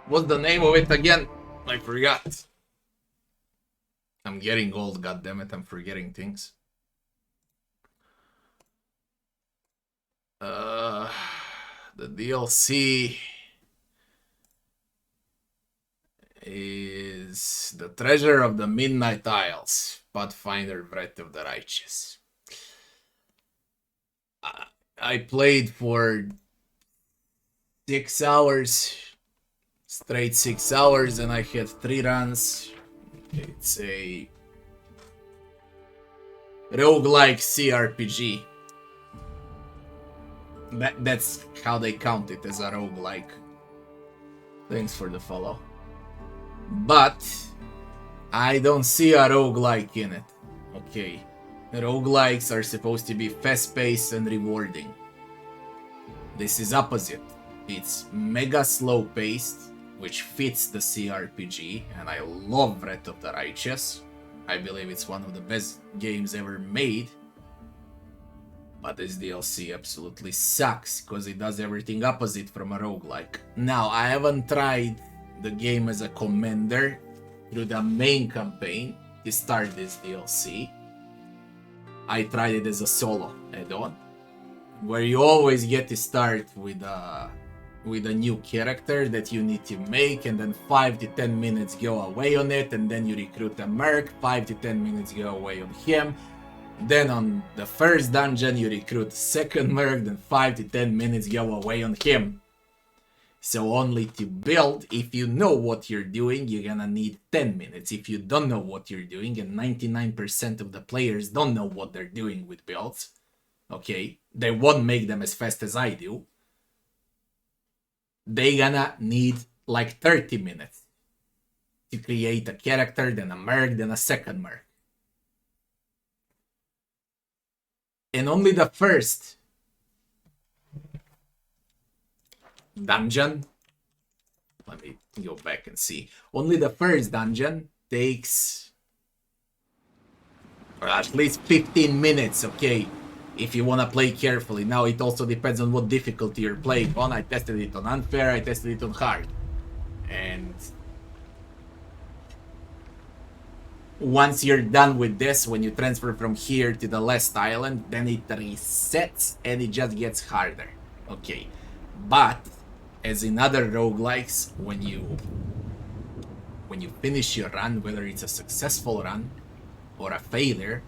What's the name of it again? I forgot. I'm getting old, goddammit, I'm forgetting things. The DLC is The Treasure of the Midnight Isles, Pathfinder, Breath of the Righteous. I played for 6 hours, straight 6 hours, and I had 3 runs. It's a roguelike CRPG. That's how they count it, as a roguelike. Thanks for the follow. But I don't see a roguelike in it. Okay. Roguelikes are supposed to be fast-paced and rewarding. This is opposite. It's mega slow-paced, which fits the CRPG, and I love Breath of the Righteous. I believe it's one of the best games ever made. But this DLC absolutely sucks, because it does everything opposite from a roguelike. Now, I haven't tried the game as a commander through the main campaign to start this DLC. I tried it as a solo add-on, where you always get to start with a new character that you need to make, and then 5 to 10 minutes go away on it, and then you recruit a merc, 5 to 10 minutes go away on him. Then on the first dungeon you recruit second merc, then 5 to 10 minutes go away on him. So only to build, if you know what you're doing, you're gonna need 10 minutes. If you don't know what you're doing, and 99% of the players don't know what they're doing with builds, okay, they won't make them as fast as I do, they gonna need like 30 minutes to create a character, then a merc, then a second merc. And only the first dungeon, let me go back and see, only the first dungeon takes, or at least 15 minutes, okay, if you want to play carefully. Now it also depends on what difficulty you're playing on. I tested it on unfair, I tested it on hard, and once you're done with this, when you transfer from here to the last island, then it resets and it just gets harder. Okay, but as in other roguelikes, when you finish your run, whether it's a successful run or a failure,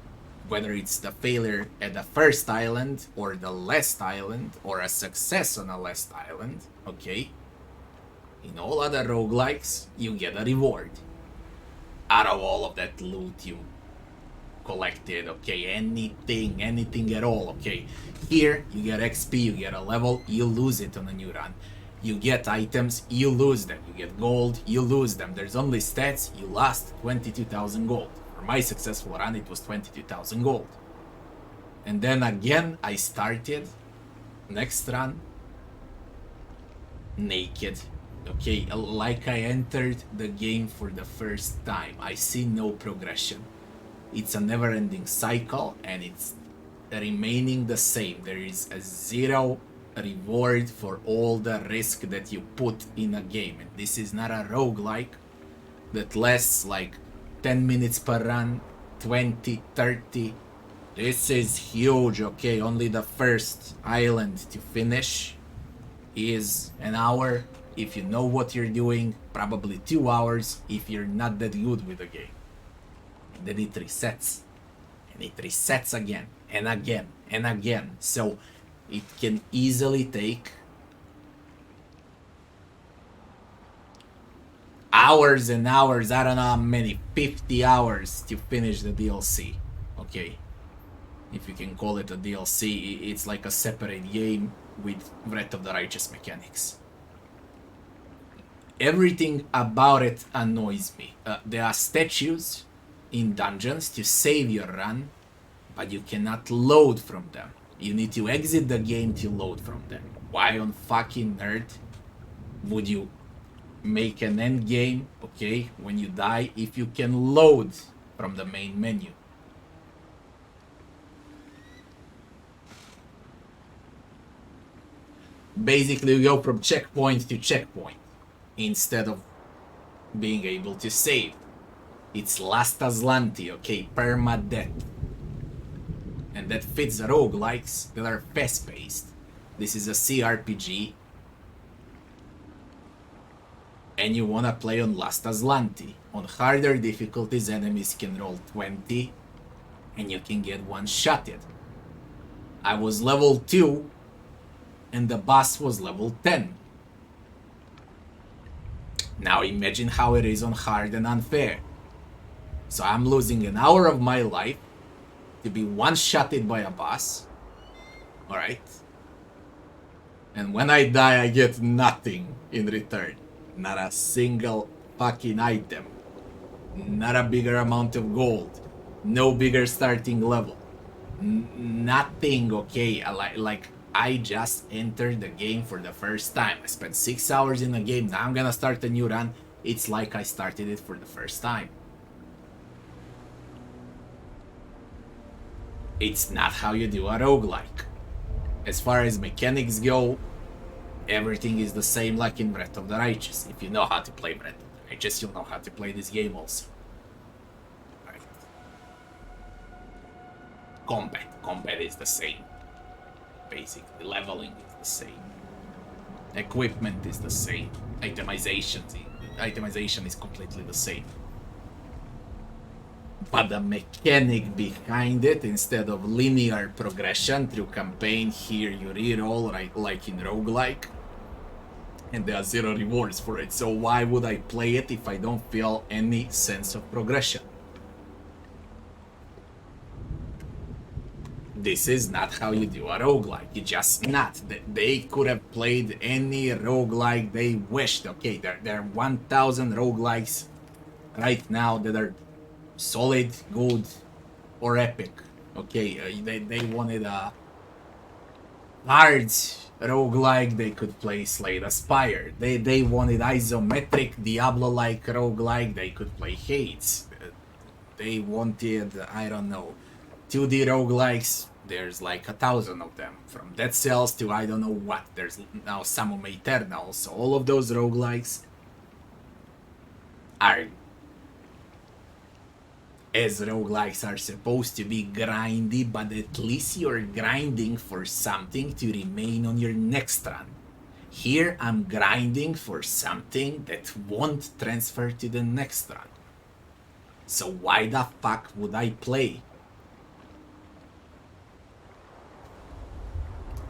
whether it's the failure at the first island or the last island, or a success on the last island, okay, in all other roguelikes, you get a reward out of all of that loot you collected, okay, anything at all, okay. Here, you get XP, you get a level, you lose it on a new run. You get items, you lose them. You get gold, you lose them. There's only stats, you lost 22,000 gold. For my successful run, it was 22,000 gold. And then again, I started next run naked. Okay, like I entered the game for the first time. I see no progression. It's a never-ending cycle, and it's remaining the same. There is a zero reward for all the risk that you put in a game. And this is not a roguelike that lasts like 10 minutes per run, 20, 30. This is huge, okay? Only the first island to finish is an hour. If you know what you're doing, probably 2 hours if you're not that good with the game. And then it resets. And it resets again and again and again. So it can easily take hours and hours, I don't know how many, 50 hours to finish the DLC. Okay. If you can call it a DLC, it's like a separate game with Breath of the Righteous mechanics. Everything about it annoys me. There are statues in dungeons to save your run, but you cannot load from them. You need to exit the game to load from them. Why on fucking earth would you make an end game, okay, when you die, if you can load from the main menu. Basically, you go from checkpoint to checkpoint instead of being able to save. It's Last Aslanti, okay, permadeath. And that fits the roguelikes that are fast-paced. This is a CRPG. And you wanna play on Last Aslanti. On harder difficulties, enemies can roll 20 and you can get one-shotted. I was level 2 and the boss was level 10. Now imagine how it is on hard and unfair. So I'm losing an hour of my life to be one-shotted by a boss. Alright. And when I die, I get nothing in return. Not a single fucking item. Not a bigger amount of gold. No bigger starting level. Nothing, okay? Like, I just entered the game for the first time. I spent 6 hours in the game. Now I'm gonna start a new run. It's like I started it for the first time. It's not how you do a roguelike. As far as mechanics go, everything is the same like in Breath of the Righteous. If you know how to play Breath of the Righteous, you'll know how to play this game also. Right. Combat is the same. Basically, leveling is the same. Equipment is the same. Itemization is completely the same. But the mechanic behind it, instead of linear progression through campaign, here you reroll, right, like in Roguelike, and there are 0 rewards for it. So why would I play it if I don't feel any sense of progression? This is not how you do a roguelike. It's just not. They could have played any roguelike they wished. Okay, there are 1,000 roguelikes right now that are solid, good, or epic. Okay, they wanted a hard roguelike, they could play Slay the Spire. They wanted isometric, Diablo-like roguelike, they could play Hades. They wanted, I don't know, 2D roguelikes, there's like 1,000 of them. From Dead Cells to I don't know what. There's now some of Eternal. So all of those roguelikes are, as roguelikes are supposed to be, grindy, but at least you're grinding for something to remain on your next run. Here I'm grinding for something that won't transfer to the next run. So why the fuck would I play?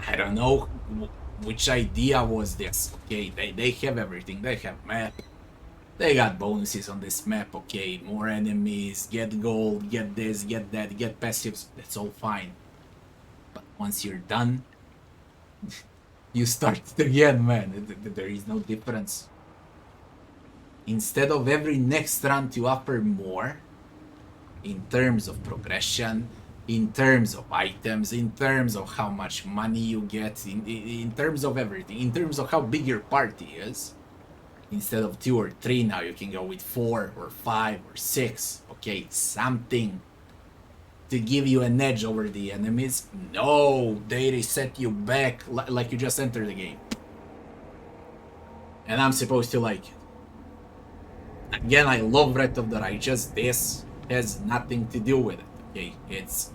I don't know which idea was this. Okay, they have everything. They have map. They got bonuses on this map, okay, more enemies, get gold, get this, get that, get passives, that's all fine. But once you're done, you start it again, man. There is no difference. Instead of every next run to offer more, in terms of progression, in terms of items, in terms of how much money you get, in terms of everything, in terms of how big your party is, instead of 2 or 3 now you can go with 4 or 5 or 6. Okay, something to give you an edge over the enemies. No, they reset you back like you just entered the game. And I'm supposed to like it. Again, I love Breath of the Righteous. This has nothing to do with it. Okay, it's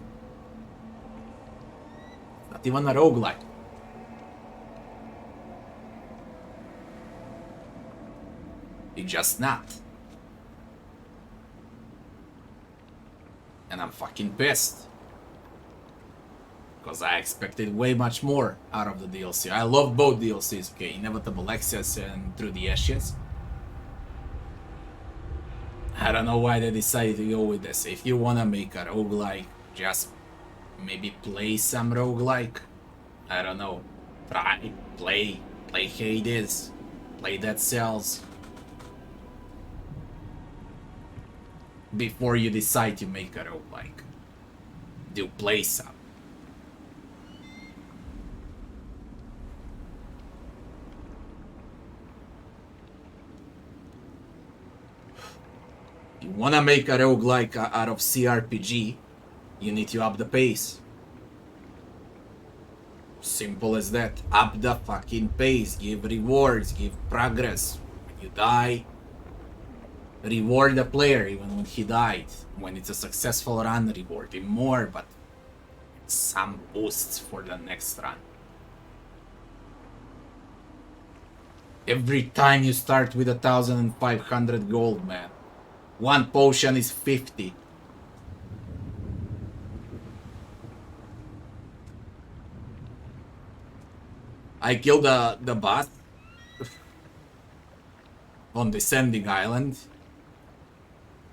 not even a roguelike. It's just not. And I'm fucking pissed. Because I expected way much more out of the DLC. I love both DLCs, okay? Inevitable Access and Through the Ashes. I don't know why they decided to go with this. If you wanna make a roguelike, just maybe play some roguelike. I don't know. Try, play Hades, play Dead Cells. Before you decide to make a roguelike. Do play some. You wanna make a roguelike out of CRPG, you need to up the pace. Simple as that. Up the fucking pace. Give rewards. Give progress. When you die, reward the player even when he died. When it's a successful run, reward him more, but some boosts for the next run. Every time you start with 1,500 gold, man. One potion is 50. I killed the boss on Descending Island,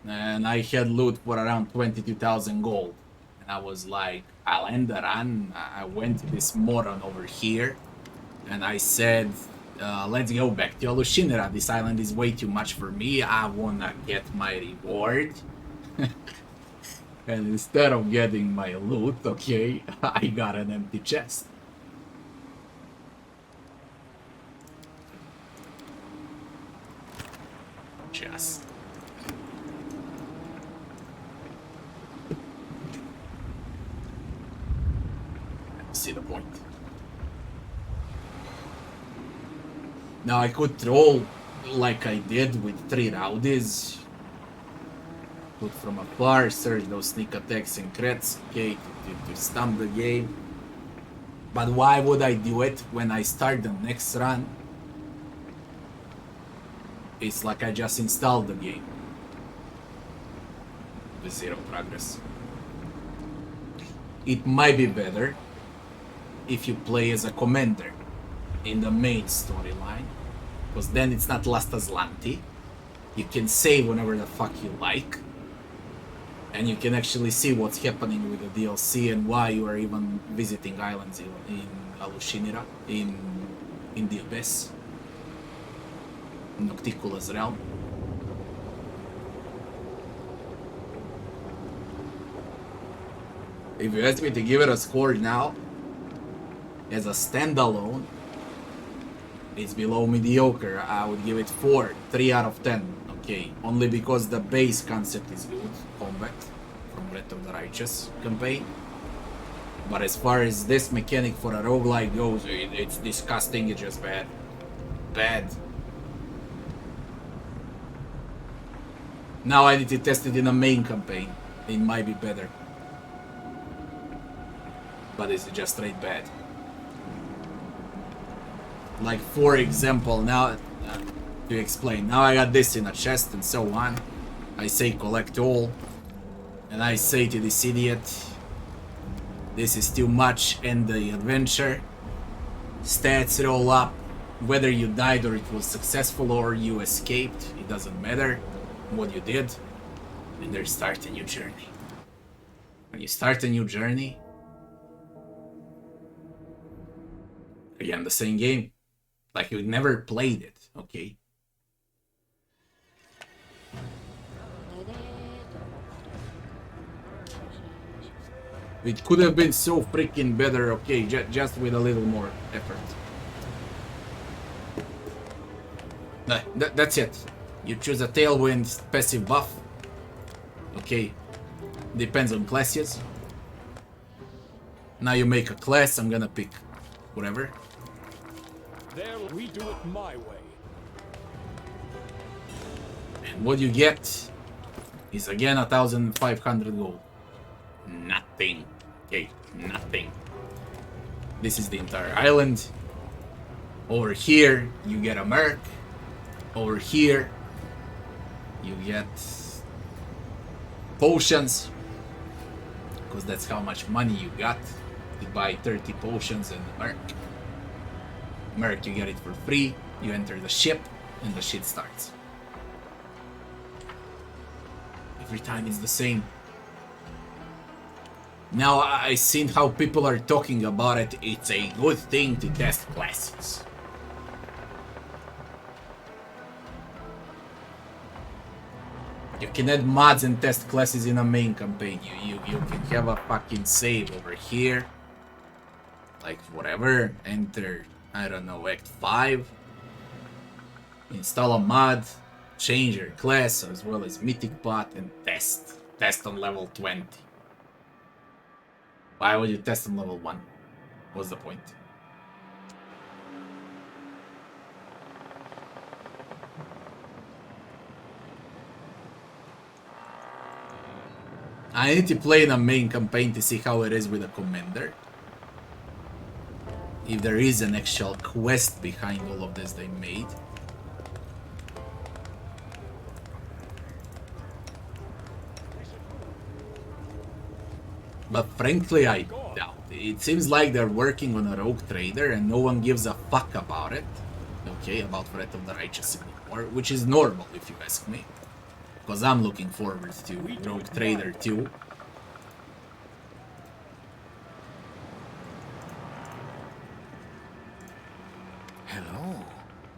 and I had loot for around 22,000 gold. And I was like, I'll end the run. I went to this moron over here, and I said, let's go back to Alushinra. This island is way too much for me. I wanna get my reward. And instead of getting my loot, okay, I got an empty chest. Just. See the point. Now I could troll like I did with 3 rowdies. Put from afar, search those sneak attacks and crits, okay, to stump the game. But why would I do it when I start the next run? It's like I just installed the game with 0 progress. It might be better if you play as a commander in the main storyline, because then it's not Last Aslanti. You can save whenever the fuck you like, and you can actually see what's happening with the DLC and why you are even visiting islands in Alushinra, in the Abyss. Nocticula's realm. If you ask me to give it a score now, as a standalone, it's below mediocre. I would give it 4, 3 out of 10. Okay, only because the base concept is good, combat, from Breath of the Righteous campaign. But as far as this mechanic for a roguelike goes, it's disgusting, it's just bad. Bad. Now I need to test it in a main campaign. It might be better. But it's just straight bad. Like, for example, now, to explain, now I got this in a chest and so on. I say collect all. And I say to this idiot, this is too much, end the adventure. Stats roll up. Whether you died or it was successful or you escaped, it doesn't matter what you did, and then start a new journey. When you start a new journey, again, the same game, like you never played it, okay? It could have been so freaking better, okay, just with a little more effort. That's it. You choose a Tailwind passive buff. Okay. Depends on classes. Now you make a class. I'm gonna pick whatever. There we do it my way. And what you get is again 1,500 gold. Nothing. Okay, nothing. This is the entire island. Over here, you get a merc. Over here, you get potions, because that's how much money you got to buy 30 potions and the merc. Merc, you get it for free. You enter the ship, and the shit starts. Every time it's the same. Now I seen how people are talking about it. It's a good thing to test classes. You can add mods and test classes in a main campaign. You can have a fucking save over here. Like whatever. Enter, I don't know, Act 5. Install a mod. Change your class as well as mythic bot and test. Test on level 20. Why would you test on level 1? What's the point? I need to play in a main campaign to see how it is with a commander. If there is an actual quest behind all of this they made. But frankly, I doubt it. It seems like they're working on a rogue trader and no one gives a fuck about it. Okay, about Wrath of the Righteous anymore, which is normal if you ask me. Because I'm looking forward to Rogue Trader 2. Hello,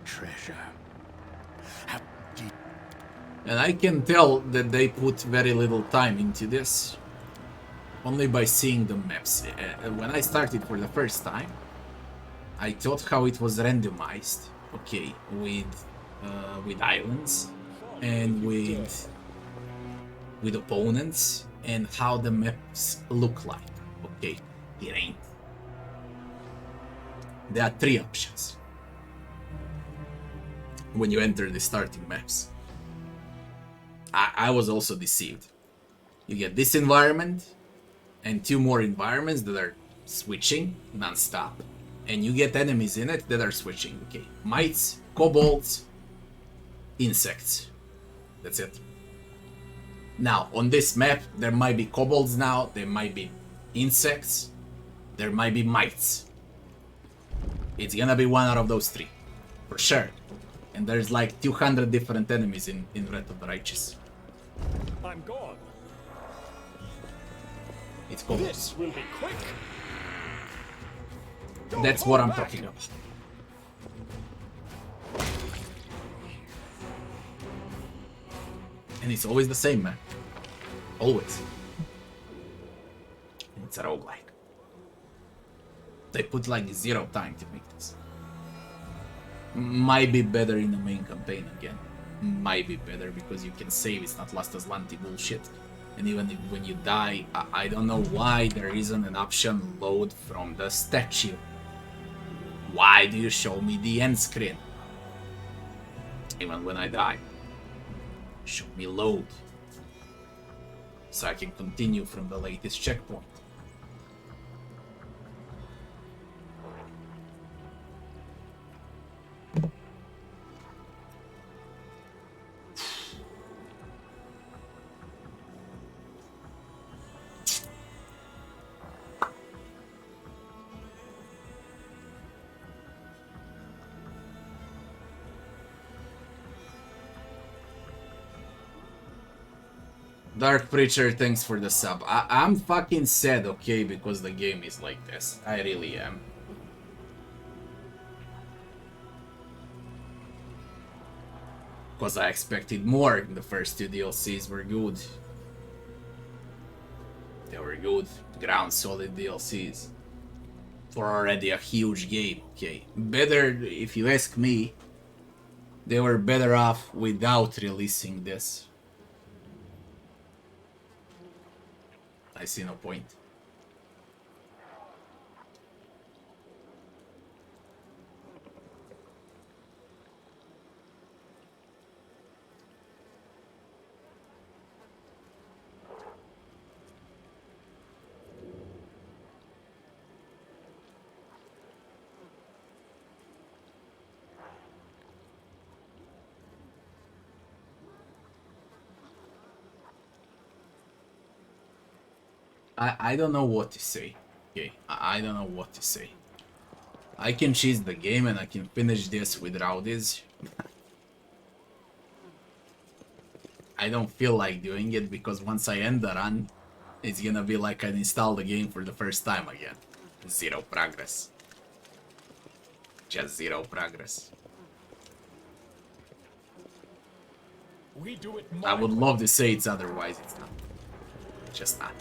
treasure. And I can tell that they put very little time into this. Only by seeing the maps. When I started for the first time, I thought how it was randomized. Okay, with islands and with opponents and how the maps look like. Okay, it ain't. There are 3 options when you enter the starting maps. I was also deceived. You get this environment and 2 more environments that are switching non-stop. And you get enemies in it that are switching. Okay, mites, kobolds, insects. That's it. Now, on this map, there might be kobolds now, there might be insects, there might be mites. It's gonna be one out of those 3, for sure. And there's like 200 different enemies in Wrath of the Righteous. I'm gone. It's kobolds. This will be quick. That's what I'm talking about. And it's always the same, man. Always. And it's a roguelike. They put like 0 time to make this. Might be better in the main campaign again. Might be better because you can save, it's not Last as Lanti bullshit. And even if, when you die, I don't know why there isn't an option load from the statue. Why do you show me the end screen? Even when I die. Show me load. So I can continue from the latest checkpoint. Dark Preacher, thanks for the sub. I'm fucking sad, okay, because the game is like this. I really am. Because I expected more. The first 2 DLCs were good. They were good. Ground solid DLCs. For already a huge game, okay. Better, if you ask me, they were better off without releasing this. I see no point. I don't know what to say. Okay, I don't know what to say. I can cheese the game and I can finish this with rowdies. I don't feel like doing it because once I end the run, it's gonna be like I installed the game for the first time again. 0 progress. Just 0 progress. We do it I would my way. love to say it's otherwise, it's not. Just not.